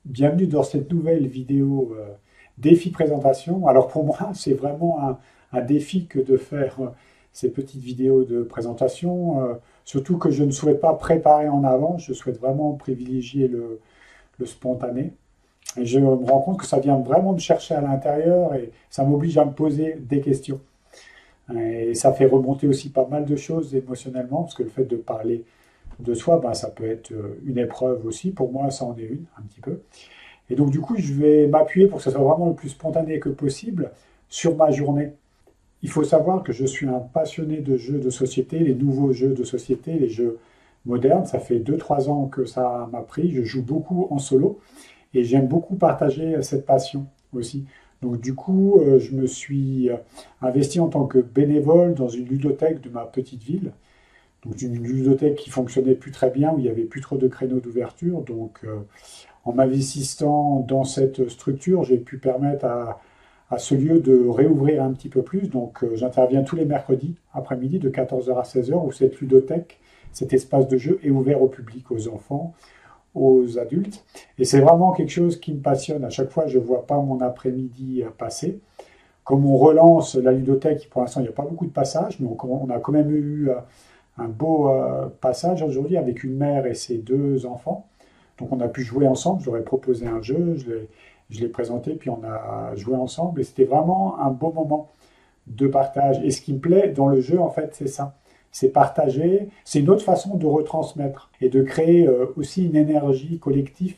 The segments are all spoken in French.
Bienvenue dans cette nouvelle vidéo défi présentation. Alors pour moi, c'est vraiment un défi que de faire ces petites vidéos de présentation, surtout que je ne souhaite pas préparer en avance, je souhaite vraiment privilégier le spontané. Et je me rends compte que ça vient vraiment me chercher à l'intérieur et ça m'oblige à me poser des questions. Et ça fait remonter aussi pas mal de choses émotionnellement, parce que le fait de parler de soi, ben, ça peut être une épreuve aussi. Pour moi, ça en est une, un petit peu. Et donc, du coup, je vais m'appuyer pour que ce soit vraiment le plus spontané que possible sur ma journée. Il faut savoir que je suis un passionné de jeux de société, les nouveaux jeux de société, les jeux modernes. Ça fait 2 3 ans que ça m'a pris. Je joue beaucoup en solo et j'aime beaucoup partager cette passion aussi. Donc, du coup, je me suis investi en tant que bénévole dans une ludothèque de ma petite ville. Donc, une ludothèque qui fonctionnait plus très bien, où il n'y avait plus trop de créneaux d'ouverture. Donc, en m'investissant dans cette structure, j'ai pu permettre à ce lieu de réouvrir un petit peu plus. Donc, j'interviens tous les mercredis après-midi de 14 heures à 16 heures où cette ludothèque, cet espace de jeu est ouvert au public, aux enfants, aux adultes. Et c'est vraiment quelque chose qui me passionne. À chaque fois, je ne vois pas mon après-midi passer. Comme on relance la ludothèque, pour l'instant, il n'y a pas beaucoup de passages, mais on a quand même eu un beau passage aujourd'hui avec une mère et ses 2 enfants. Donc on a pu jouer ensemble, je leur ai proposé un jeu, je l'ai présenté, puis on a joué ensemble, et c'était vraiment un beau moment de partage. Et ce qui me plaît dans le jeu, en fait, c'est ça. C'est partager, c'est une autre façon de retransmettre et de créer aussi une énergie collective,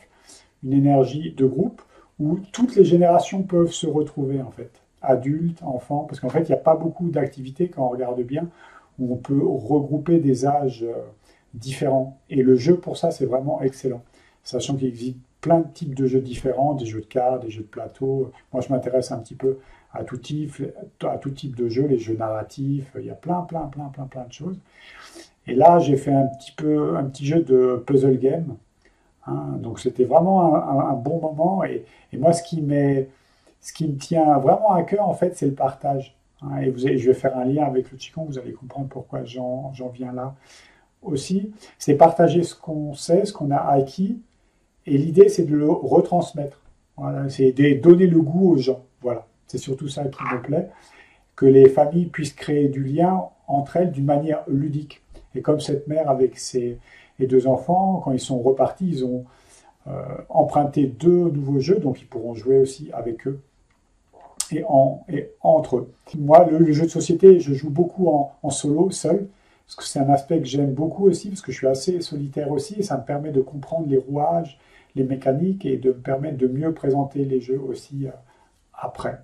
une énergie de groupe, où toutes les générations peuvent se retrouver, en fait. Adultes, enfants, parce qu'en fait, il n'y a pas beaucoup d'activités, quand on regarde bien, où on peut regrouper des âges différents. Et le jeu, pour ça, c'est vraiment excellent. Sachant qu'il existe plein de types de jeux différents, des jeux de cartes, des jeux de plateau. Moi, je m'intéresse un petit peu à tout type de jeux, les jeux narratifs. Il y a plein de choses. Et là, j'ai fait un petit jeu de puzzle game. Hein. Donc, c'était vraiment un bon moment. Et moi, ce qui me tient vraiment à cœur, en fait, c'est le partage. Hein. Et je vais faire un lien avec le Qigong, vous allez comprendre pourquoi j'en viens là aussi. C'est partager ce qu'on sait, ce qu'on a acquis, et l'idée, c'est de le retransmettre. Voilà, c'est de donner le goût aux gens. Voilà, c'est surtout ça qui me plaît, que les familles puissent créer du lien entre elles d'une manière ludique. Et comme cette mère avec les 2 enfants, quand ils sont repartis, ils ont emprunté 2 nouveaux jeux, donc ils pourront jouer aussi avec eux et entre eux. Moi, le jeu de société, je joue beaucoup en solo, seul, parce que c'est un aspect que j'aime beaucoup aussi, parce que je suis assez solitaire aussi, et ça me permet de comprendre les rouages, les mécaniques, et de me permettre de mieux présenter les jeux aussi après.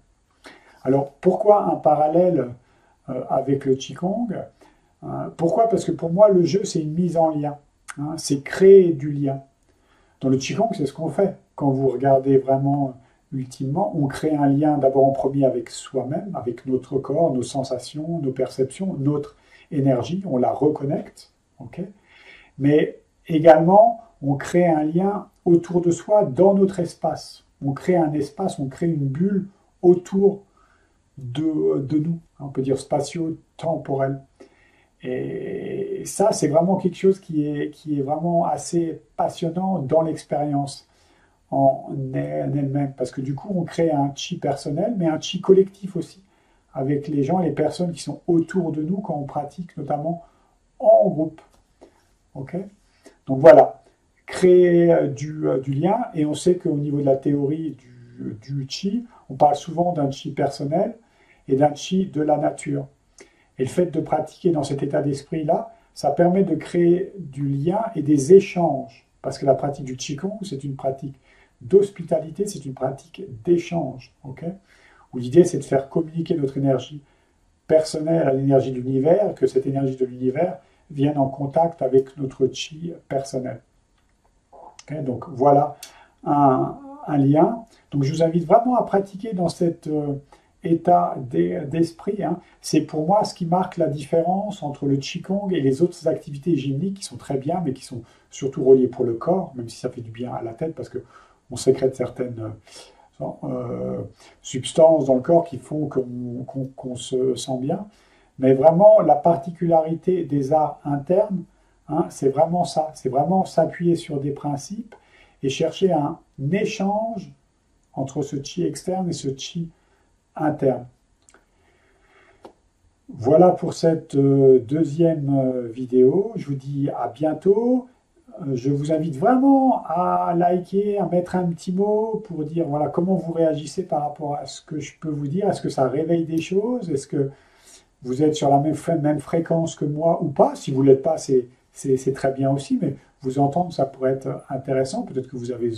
Alors, pourquoi un parallèle avec le Qigong? Pourquoi? Parce que pour moi, le jeu, c'est une mise en lien. Hein, c'est créer du lien. Dans le Qigong, c'est ce qu'on fait. Quand vous regardez vraiment ultimement, on crée un lien d'abord en premier avec soi-même, avec notre corps, nos sensations, nos perceptions, notre énergie, on la reconnecte, ok. Mais également, on crée un lien autour de soi dans notre espace. On crée un espace, on crée une bulle autour de nous, on peut dire spatio-temporel. Et ça, c'est vraiment quelque chose qui est vraiment assez passionnant dans l'expérience en elle-même, parce que du coup, on crée un chi personnel, mais un chi collectif aussi, avec les gens et les personnes qui sont autour de nous quand on pratique, notamment en groupe. Ok. Donc voilà, créer du lien, et on sait qu'au niveau de la théorie du chi, on parle souvent d'un chi personnel et d'un chi de la nature. Et le fait de pratiquer dans cet état d'esprit-là, ça permet de créer du lien et des échanges. Parce que la pratique du Qigong, c'est une pratique d'hospitalité, c'est une pratique d'échange. Okay, où l'idée, c'est de faire communiquer notre énergie personnelle à l'énergie de l'univers, que cette énergie de l'univers vienne en contact avec notre chi personnel. Okay, donc voilà un lien. Donc je vous invite vraiment à pratiquer dans cet état d'esprit. Hein. C'est pour moi ce qui marque la différence entre le Qigong et les autres activités gymniques qui sont très bien, mais qui sont surtout reliées pour le corps, même si ça fait du bien à la tête, parce qu'on sécrète certaines substances dans le corps qui font qu'on se sent bien. Mais vraiment, la particularité des arts internes, hein, c'est vraiment ça. C'est vraiment s'appuyer sur des principes et chercher un échange entre ce chi externe et ce chi interne. Voilà pour cette deuxième vidéo. Je vous dis à bientôt. Je vous invite vraiment à liker, à mettre un petit mot pour dire voilà comment vous réagissez par rapport à ce que je peux vous dire. Est-ce que ça réveille des choses? Est-ce que vous êtes sur la même fréquence que moi ou pas? Si vous ne l'êtes pas, c'est très bien aussi, mais vous entendre, ça pourrait être intéressant. Peut-être que vous avez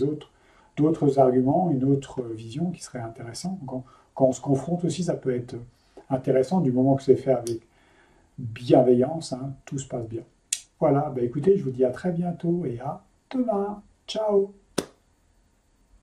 d'autres arguments, une autre vision qui serait intéressante. Quand on se confronte aussi, ça peut être intéressant du moment que c'est fait avec bienveillance, hein, tout se passe bien. Voilà, bah écoutez, je vous dis à très bientôt et à demain. Ciao!